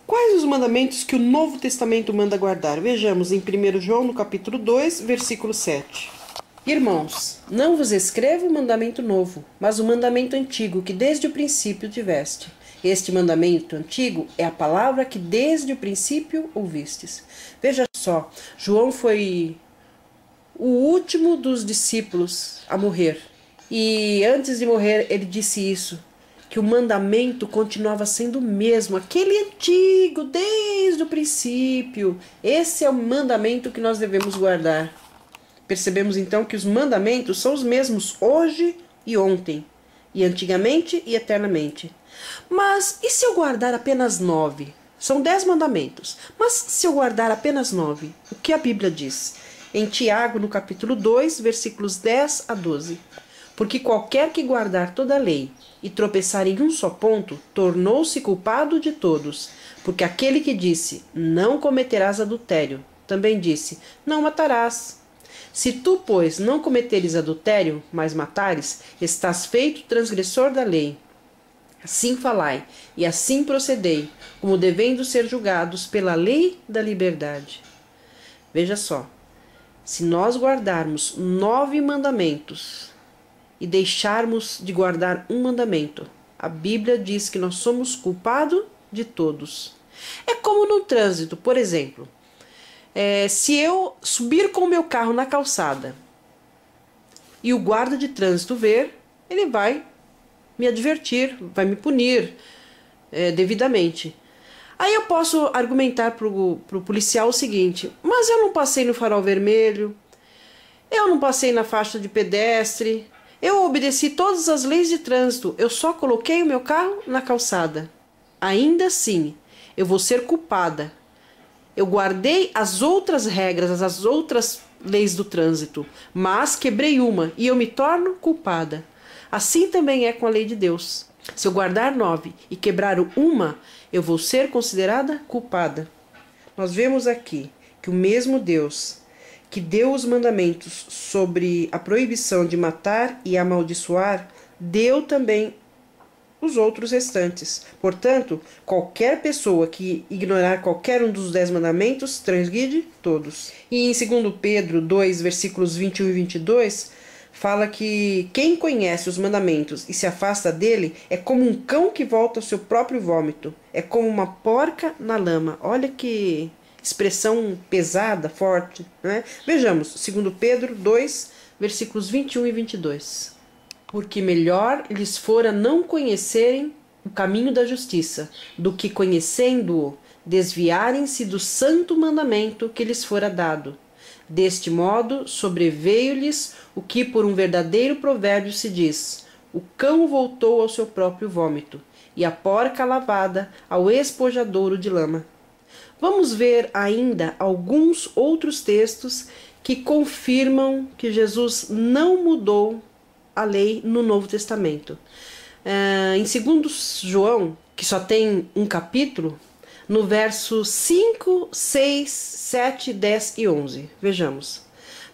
Quais os mandamentos que o Novo Testamento manda guardar? Vejamos em 1 João, no capítulo 2, versículo 7. Irmãos, não vos escrevo o mandamento novo, mas o mandamento antigo que desde o princípio tiveste. Este mandamento antigo é a palavra que desde o princípio ouvistes. Veja só, João foi o último dos discípulos a morrer. E antes de morrer ele disse isso, que o mandamento continuava sendo o mesmo, aquele antigo, desde o princípio. Esse é o mandamento que nós devemos guardar. Percebemos então que os mandamentos são os mesmos hoje e ontem, e antigamente e eternamente. Mas e se eu guardar apenas 9? São 10 mandamentos, mas se eu guardar apenas 9, o que a Bíblia diz? Em Tiago, no capítulo 2, versículos 10 a 12. Porque qualquer que guardar toda a lei e tropeçar em um só ponto, tornou-se culpado de todos. Porque aquele que disse, não cometerás adultério, também disse, não matarás. Se tu, pois, não cometeres adultério, mas matares, estás feito transgressor da lei. Assim falai, e assim procedei, como devendo ser julgados pela lei da liberdade. Veja só, se nós guardarmos 9 mandamentos e deixarmos de guardar um mandamento, a Bíblia diz que nós somos culpados de todos. É como no trânsito, por exemplo. Se eu subir com o meu carro na calçada e o guarda de trânsito ver, ele vai me advertir, vai me punir devidamente. Aí eu posso argumentar para o policial o seguinte, mas eu não passei no farol vermelho, eu não passei na faixa de pedestre, eu obedeci todas as leis de trânsito, eu só coloquei o meu carro na calçada. Ainda assim, eu vou ser culpada. Eu guardei as outras regras, as outras leis do trânsito, mas quebrei uma e eu me torno culpada. Assim também é com a lei de Deus. Se eu guardar 9 e quebrar uma, eu vou ser considerada culpada. Nós vemos aqui que o mesmo Deus que deu os mandamentos sobre a proibição de matar e amaldiçoar, deu também os outros restantes. Portanto, qualquer pessoa que ignorar qualquer um dos 10 mandamentos, transgride todos. E em 2 Pedro 2, versículos 21 e 22, fala que quem conhece os mandamentos e se afasta dele é como um cão que volta ao seu próprio vômito, é como uma porca na lama. Olha que expressão pesada, forte, né? Vejamos, 2 Pedro 2, versículos 21 e 22. Porque melhor lhes fora não conhecerem o caminho da justiça, do que conhecendo-o, desviarem-se do santo mandamento que lhes fora dado. Deste modo, sobreveio-lhes o que por um verdadeiro provérbio se diz: o cão voltou ao seu próprio vômito, e a porca lavada ao espojadouro de lama. Vamos ver ainda alguns outros textos que confirmam que Jesus não mudou a lei no Novo Testamento. Em 2 João, que só tem um capítulo, no verso 5, 6, 7, 10 e 11. Vejamos.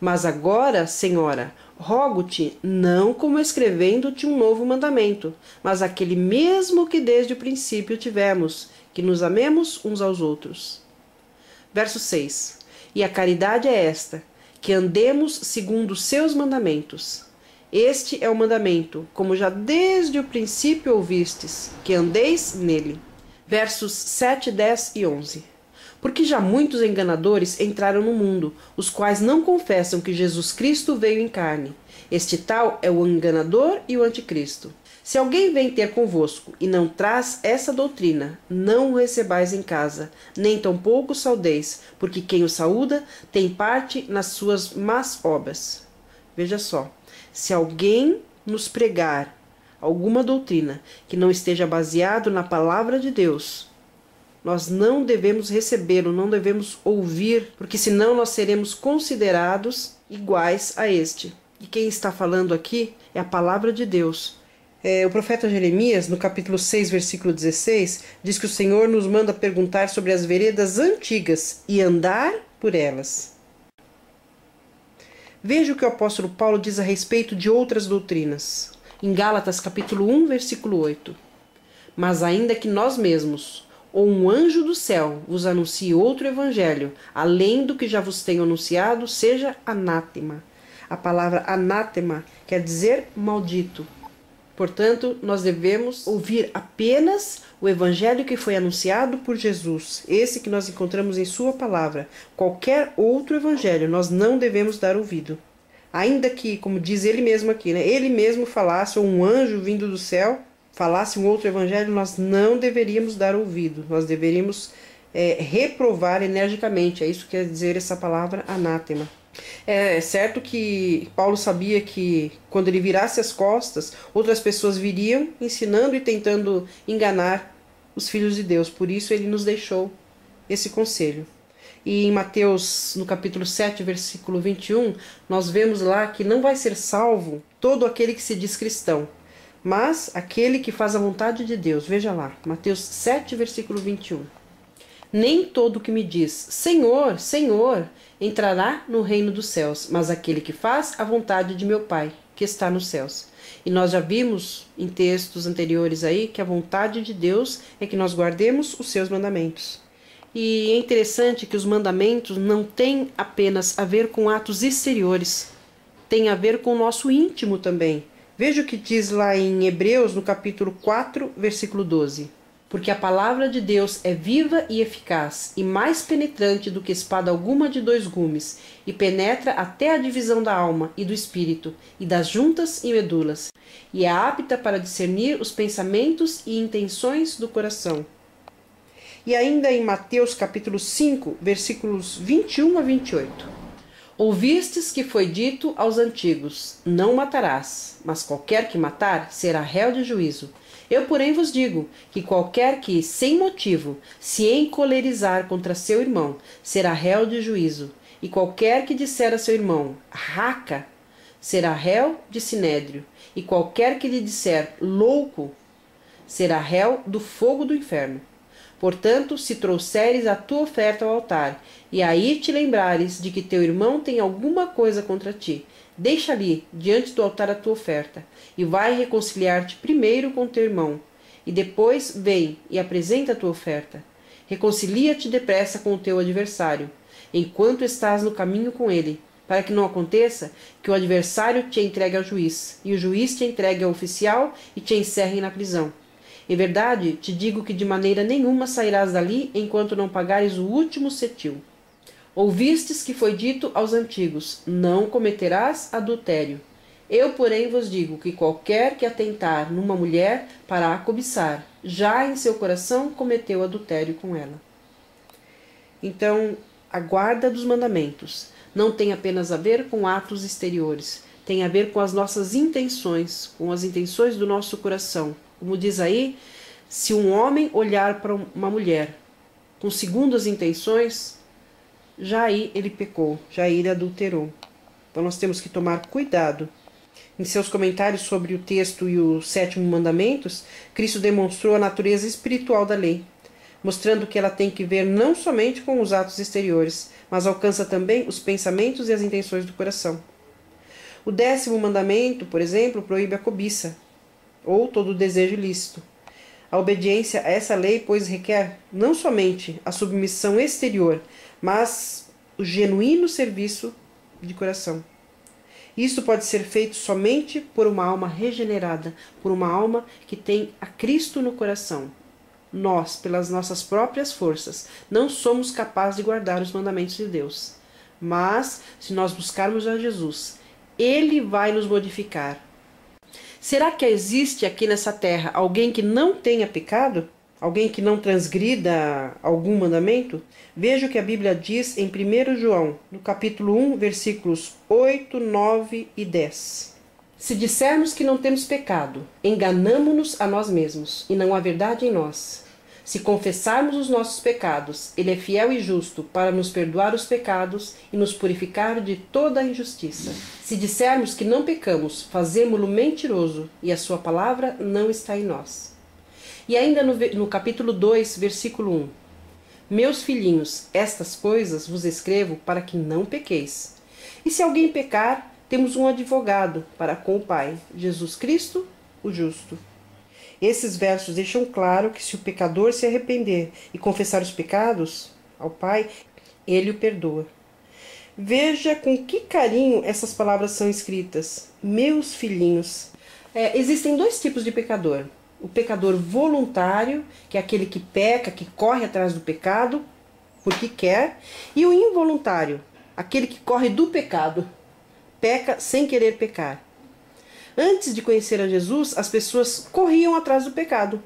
Mas agora, Senhora, rogo-te, não como escrevendo-te um novo mandamento, mas aquele mesmo que desde o princípio tivemos, que nos amemos uns aos outros. Verso 6. E a caridade é esta, que andemos segundo os seus mandamentos. Este é o mandamento, como já desde o princípio ouvistes, que andeis nele. Versos 7, 10 e 11. Porque já muitos enganadores entraram no mundo, os quais não confessam que Jesus Cristo veio em carne. Este tal é o enganador e o anticristo. Se alguém vem ter convosco e não traz essa doutrina, não o recebais em casa, nem tampouco saudeis, porque quem o saúda tem parte nas suas más obras. Veja só, se alguém nos pregar alguma doutrina que não esteja baseado na palavra de Deus, nós não devemos recebê-lo, não devemos ouvir, porque senão nós seremos considerados iguais a este. E quem está falando aqui é a palavra de Deus. O profeta Jeremias, no capítulo 6, versículo 16, diz que o Senhor nos manda perguntar sobre as veredas antigas e andar por elas. Veja o que o apóstolo Paulo diz a respeito de outras doutrinas. Em Gálatas, capítulo 1, versículo 8. Mas ainda que nós mesmos ou um anjo do céu vos anuncie outro evangelho, além do que já vos tenho anunciado, seja anátema. A palavra anátema quer dizer maldito. Portanto, nós devemos ouvir apenas o evangelho que foi anunciado por Jesus, esse que nós encontramos em sua palavra. Qualquer outro evangelho nós não devemos dar ouvido. Ainda que, como diz ele mesmo aqui, né, ele mesmo falasse, ou um anjo vindo do céu falasse um outro evangelho, nós não deveríamos dar ouvido. Nós deveríamos reprovar energicamente. É isso que quer dizer essa palavra anátema. É certo que Paulo sabia que quando ele virasse as costas, outras pessoas viriam ensinando e tentando enganar os filhos de Deus. Por isso ele nos deixou esse conselho. E em Mateus, no capítulo 7, versículo 21, nós vemos lá que não vai ser salvo todo aquele que se diz cristão, mas aquele que faz a vontade de Deus. Veja lá, Mateus 7, versículo 21. Nem todo que me diz, Senhor, Senhor, entrará no reino dos céus, mas aquele que faz a vontade de meu Pai, que está nos céus. E nós já vimos em textos anteriores aí que a vontade de Deus é que nós guardemos os seus mandamentos. E é interessante que os mandamentos não têm apenas a ver com atos exteriores, tem a ver com o nosso íntimo também. Veja o que diz lá em Hebreus, no capítulo 4, versículo 12. Porque a palavra de Deus é viva e eficaz, e mais penetrante do que espada alguma de 2 gumes, e penetra até a divisão da alma e do espírito, e das juntas e medulas, e é apta para discernir os pensamentos e intenções do coração. E ainda em Mateus capítulo 5, versículos 21 a 28. Ouvistes que foi dito aos antigos, não matarás, mas qualquer que matar será réu de juízo. Eu, porém, vos digo que qualquer que, sem motivo, se encolerizar contra seu irmão, será réu de juízo. E qualquer que disser a seu irmão, raca, será réu de sinédrio. E qualquer que lhe disser, louco, será réu do fogo do inferno. Portanto, se trouxeres a tua oferta ao altar, e aí te lembrares de que teu irmão tem alguma coisa contra ti, deixa ali, diante do altar, a tua oferta, e vai reconciliar-te primeiro com teu irmão, e depois vem e apresenta a tua oferta. Reconcilia-te depressa com o teu adversário, enquanto estás no caminho com ele, para que não aconteça que o adversário te entregue ao juiz, e o juiz te entregue ao oficial e te encerre na prisão. Em verdade, te digo que de maneira nenhuma sairás dali enquanto não pagares o último cetil. Ouvistes que foi dito aos antigos, não cometerás adultério. Eu, porém, vos digo que qualquer que atentar numa mulher para a cobiçar, já em seu coração cometeu adultério com ela. Então, a guarda dos mandamentos não tem apenas a ver com atos exteriores, tem a ver com as nossas intenções, com as intenções do nosso coração. Como diz aí, se um homem olhar para uma mulher com segundas intenções, já aí ele pecou, já aí ele adulterou. Então nós temos que tomar cuidado. Em seus comentários sobre o texto e o 7º mandamento, Cristo demonstrou a natureza espiritual da lei, mostrando que ela tem que ver não somente com os atos exteriores, mas alcança também os pensamentos e as intenções do coração. O 10º mandamento, por exemplo, proíbe a cobiça, ou todo desejo ilícito. A obediência a essa lei, pois, requer não somente a submissão exterior, mas o genuíno serviço de coração. Isso pode ser feito somente por uma alma regenerada, por uma alma que tem a Cristo no coração. Nós, pelas nossas próprias forças, não somos capazes de guardar os mandamentos de Deus. Mas, se nós buscarmos a Jesus, Ele vai nos modificar. Será que existe aqui nessa terra alguém que não tenha pecado? Alguém que não transgrida algum mandamento? Veja o que a Bíblia diz em 1 João, no capítulo 1, versículos 8, 9 e 10. Se dissermos que não temos pecado, enganamo-nos a nós mesmos, e não há verdade em nós. Se confessarmos os nossos pecados, Ele é fiel e justo para nos perdoar os pecados e nos purificar de toda a injustiça. Se dissermos que não pecamos, fazemo-lo mentiroso, e a sua palavra não está em nós. E ainda no capítulo 2, versículo 1. Meus filhinhos, estas coisas vos escrevo para que não pequeis. E se alguém pecar, temos um advogado para com o Pai, Jesus Cristo, o justo. Esses versos deixam claro que se o pecador se arrepender e confessar os pecados ao Pai, ele o perdoa. Veja com que carinho essas palavras são escritas. Meus filhinhos. Existem dois tipos de pecador. O pecador voluntário, que é aquele que peca, que corre atrás do pecado, porque quer. E o involuntário, aquele que corre do pecado, peca sem querer pecar. Antes de conhecer a Jesus, as pessoas corriam atrás do pecado.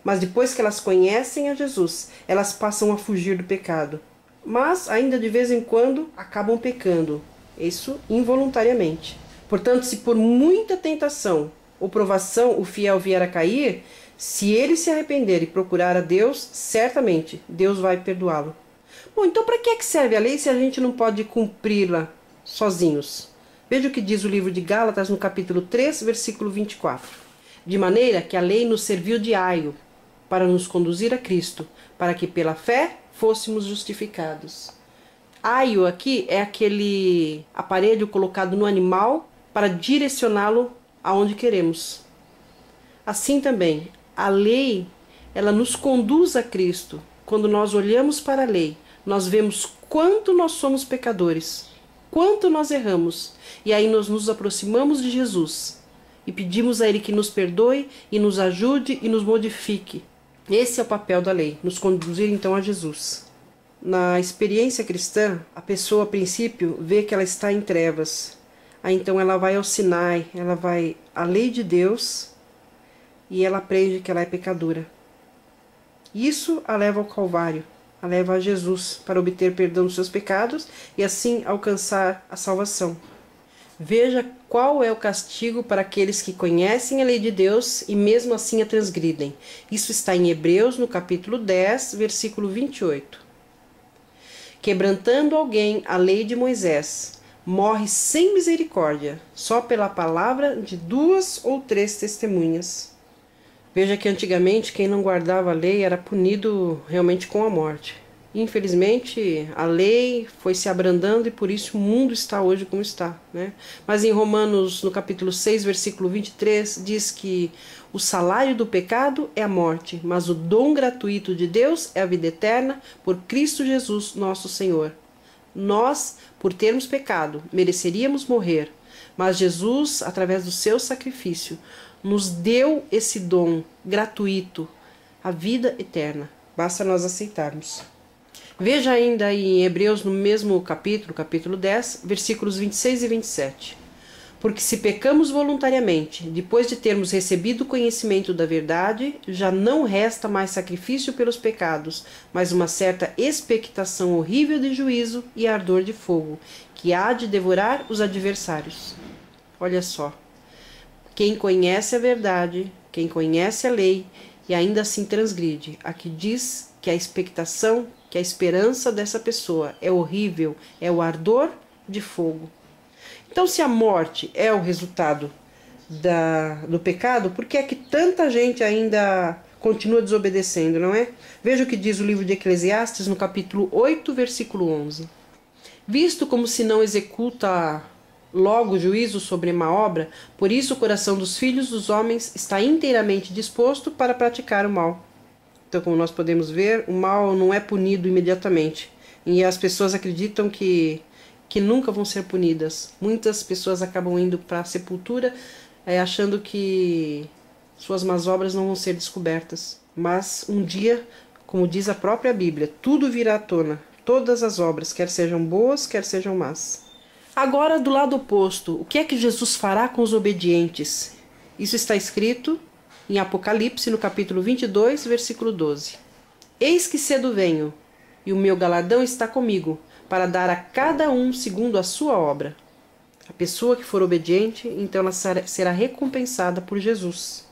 Mas depois que elas conhecem a Jesus, elas passam a fugir do pecado. Mas ainda de vez em quando acabam pecando, isso involuntariamente. Portanto, se por muita tentação ou provação o fiel vier a cair, se ele se arrepender e procurar a Deus, certamente Deus vai perdoá-lo. Bom, então para que serve a lei se a gente não pode cumpri-la sozinhos? Veja o que diz o livro de Gálatas no capítulo 3, versículo 24. De maneira que a lei nos serviu de aio para nos conduzir a Cristo, para que pela fé fôssemos justificados. Aio aqui é aquele aparelho colocado no animal para direcioná-lo aonde queremos. Assim também, a lei, ela nos conduz a Cristo. Quando nós olhamos para a lei, nós vemos quanto nós somos pecadores, quanto nós erramos, e aí nós nos aproximamos de Jesus e pedimos a Ele que nos perdoe e nos ajude e nos modifique. Esse é o papel da lei, nos conduzir então a Jesus. Na experiência cristã, a pessoa a princípio vê que ela está em trevas. Aí então ela vai ao Sinai, ela vai à lei de Deus e ela aprende que ela é pecadora. Isso a leva ao Calvário, a leva a Jesus para obter perdão dos seus pecados e assim alcançar a salvação. Veja qual é o castigo para aqueles que conhecem a lei de Deus e mesmo assim a transgridem. Isso está em Hebreus, no capítulo 10, versículo 28. Quebrantando alguém a lei de Moisés, morre sem misericórdia, só pela palavra de 2 ou 3 testemunhas. Veja que antigamente quem não guardava a lei era punido realmente com a morte. Infelizmente, a lei foi se abrandando e por isso o mundo está hoje como está, né? Mas em Romanos, no capítulo 6, versículo 23, diz que o salário do pecado é a morte, mas o dom gratuito de Deus é a vida eterna por Cristo Jesus, nosso Senhor. Nós, por termos pecado, mereceríamos morrer, mas Jesus, através do seu sacrifício, nos deu esse dom gratuito, a vida eterna. Basta nós aceitarmos. Veja ainda em Hebreus, no mesmo capítulo, capítulo 10, versículos 26 e 27. Porque se pecamos voluntariamente, depois de termos recebido o conhecimento da verdade, já não resta mais sacrifício pelos pecados, mas uma certa expectação horrível de juízo e ardor de fogo, que há de devorar os adversários. Olha só, quem conhece a verdade, quem conhece a lei e ainda assim transgride, aqui diz que a expectação, que a esperança dessa pessoa é horrível, é o ardor de fogo. Então, se a morte é o resultado do pecado, por que é que tanta gente ainda continua desobedecendo, não é? Veja o que diz o livro de Eclesiastes, no capítulo 8, versículo 11. Visto como se não executa logo juízo sobre má obra, por isso o coração dos filhos dos homens está inteiramente disposto para praticar o mal. Então, como nós podemos ver, o mal não é punido imediatamente. E as pessoas acreditam que nunca vão ser punidas. Muitas pessoas acabam indo para a sepultura achando que suas más obras não vão ser descobertas. Mas um dia, como diz a própria Bíblia, tudo virá à tona. Todas as obras, quer sejam boas, quer sejam más. Agora, do lado oposto, o que é que Jesus fará com os obedientes? Isso está escrito em Apocalipse, no capítulo 22, versículo 12. Eis que cedo venho, e o meu galardão está comigo, para dar a cada um segundo a sua obra. A pessoa que for obediente, então ela será recompensada por Jesus.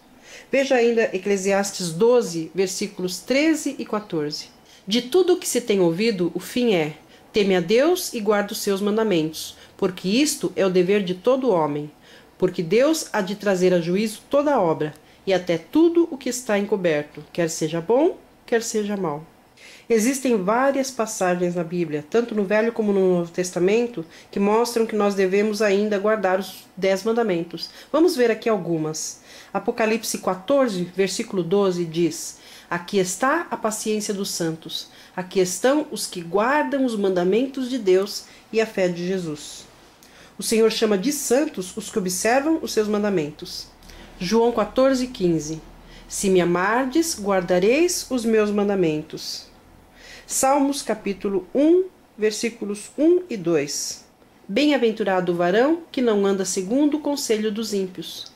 Veja ainda Eclesiastes 12, versículos 13 e 14. De tudo o que se tem ouvido, o fim é: teme a Deus e guarda os seus mandamentos, porque isto é o dever de todo homem. Porque Deus há de trazer a juízo toda a obra, e até tudo o que está encoberto, quer seja bom, quer seja mal. Existem várias passagens na Bíblia, tanto no Velho como no Novo Testamento, que mostram que nós devemos ainda guardar os 10 mandamentos. Vamos ver aqui algumas. Apocalipse 14, versículo 12 diz: Aqui está a paciência dos santos. Aqui estão os que guardam os mandamentos de Deus e a fé de Jesus. O Senhor chama de santos os que observam os seus mandamentos. João 14, 15. Se me amardes, guardareis os meus mandamentos. Salmos capítulo 1, versículos 1 e 2. Bem-aventurado o varão que não anda segundo o conselho dos ímpios,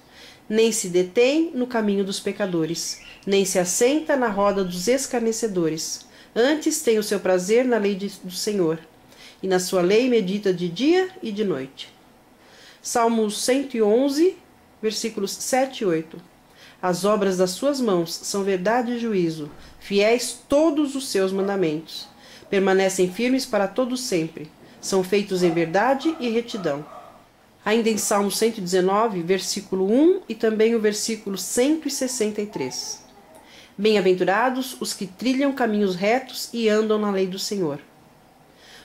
nem se detém no caminho dos pecadores, nem se assenta na roda dos escarnecedores. Antes tem o seu prazer na lei do Senhor, e na sua lei medita de dia e de noite. Salmos 111, versículos 7 e 8. As obras das suas mãos são verdade e juízo, fiéis todos os seus mandamentos. Permanecem firmes para todo sempre, são feitos em verdade e retidão. Ainda em Salmo 119, versículo 1 e também o versículo 163. Bem-aventurados os que trilham caminhos retos e andam na lei do Senhor.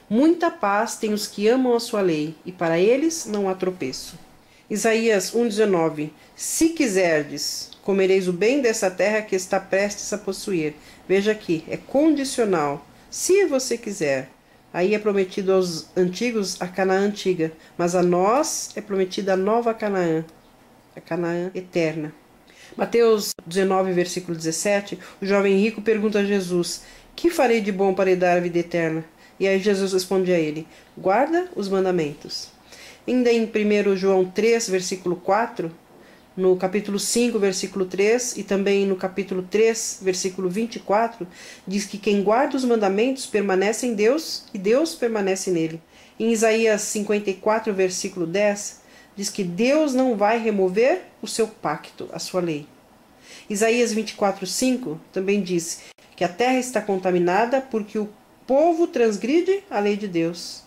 Muita paz têm os que amam a sua lei, e para eles não há tropeço. Isaías 1,19. Se quiserdes, comereis o bem dessa terra que está prestes a possuir. Veja aqui, é condicional. Se você quiser. Aí é prometido aos antigos a Canaã antiga, mas a nós é prometida a nova Canaã, a Canaã eterna. Mateus 19, versículo 17, o jovem rico pergunta a Jesus: que farei de bom para lhe dar a vida eterna? E aí Jesus responde a ele: guarda os mandamentos. Ainda em 1 João 3, versículo 4, no capítulo 5, versículo 3 e também no capítulo 3, versículo 24, diz que quem guarda os mandamentos permanece em Deus e Deus permanece nele. Em Isaías 54, versículo 10, diz que Deus não vai remover o seu pacto, a sua lei. Isaías 24, 5 também diz que a terra está contaminada porque o povo transgride a lei de Deus.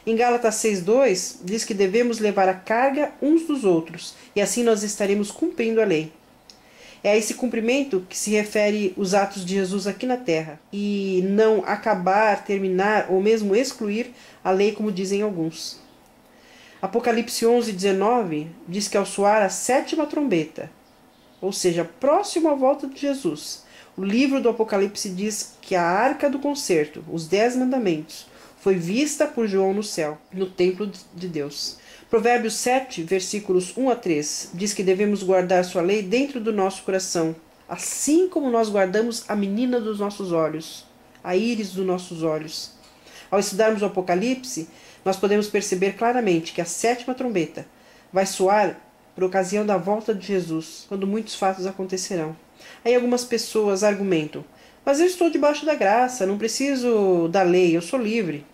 Em Gálatas 6,2 diz que devemos levar a carga uns dos outros, e assim nós estaremos cumprindo a lei. É a esse cumprimento que se refere os atos de Jesus aqui na terra, e não acabar, terminar ou mesmo excluir a lei, como dizem alguns. Apocalipse 11:19 diz que ao soar a 7ª trombeta, ou seja, próximo à volta de Jesus, o livro do Apocalipse diz que a arca do concerto, os 10 mandamentos, foi vista por João no céu, no templo de Deus. Provérbios 7, versículos 1 a 3, diz que devemos guardar sua lei dentro do nosso coração, assim como nós guardamos a menina dos nossos olhos, a íris dos nossos olhos. Ao estudarmos o Apocalipse, nós podemos perceber claramente que a 7ª trombeta vai soar por ocasião da volta de Jesus, quando muitos fatos acontecerão. Aí algumas pessoas argumentam: mas eu estou debaixo da graça, não preciso da lei, eu sou livre.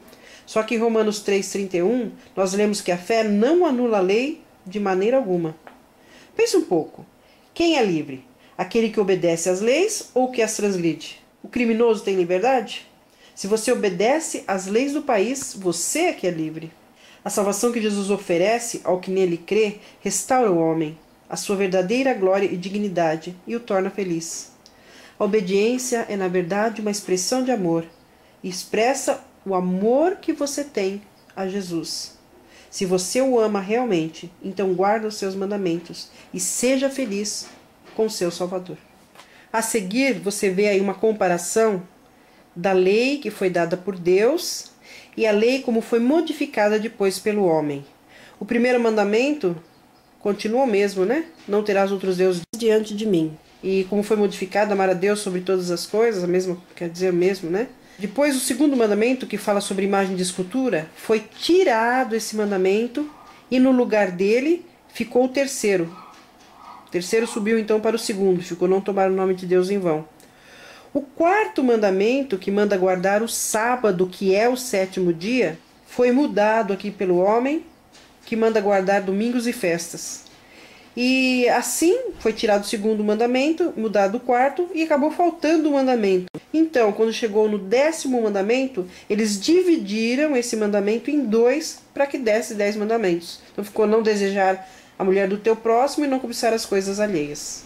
Só que em Romanos 3,31, nós lemos que a fé não anula a lei de maneira alguma. Pense um pouco. Quem é livre? Aquele que obedece às leis ou que as transgride? O criminoso tem liberdade? Se você obedece às leis do país, você é que é livre. A salvação que Jesus oferece ao que nele crê restaura o homem, a sua verdadeira glória e dignidade, e o torna feliz. A obediência é, na verdade, uma expressão de amor, e expressa o amor que você tem a Jesus. Se você o ama realmente, então guarda os seus mandamentos e seja feliz com o seu Salvador. A seguir, você vê aí uma comparação da lei que foi dada por Deus e a lei como foi modificada depois pelo homem. O primeiro mandamento continua o mesmo, né? Não terás outros deuses diante de mim. E como foi modificado, amar a Deus sobre todas as coisas, quer dizer o mesmo, né? Depois, o segundo mandamento, que fala sobre imagem de escultura, foi tirado esse mandamento e no lugar dele ficou o terceiro. O terceiro subiu então para o segundo, ficou não tomar o nome de Deus em vão. O quarto mandamento, que manda guardar o sábado, que é o 7º dia, foi mudado aqui pelo homem, que manda guardar domingos e festas. E assim foi tirado o segundo mandamento, mudado o quarto e acabou faltando o mandamento. Então, quando chegou no 10º mandamento, eles dividiram esse mandamento em 2 para que desse 10 mandamentos. Então ficou não desejar a mulher do teu próximo e não cobiçar as coisas alheias.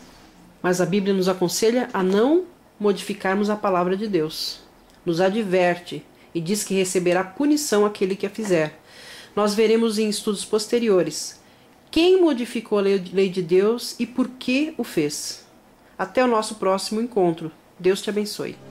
Mas a Bíblia nos aconselha a não modificarmos a palavra de Deus. nos adverte e diz que receberá punição aquele que a fizer. Nós veremos em estudos posteriores quem modificou a lei de Deus e por que o fez. Até o nosso próximo encontro. Deus te abençoe.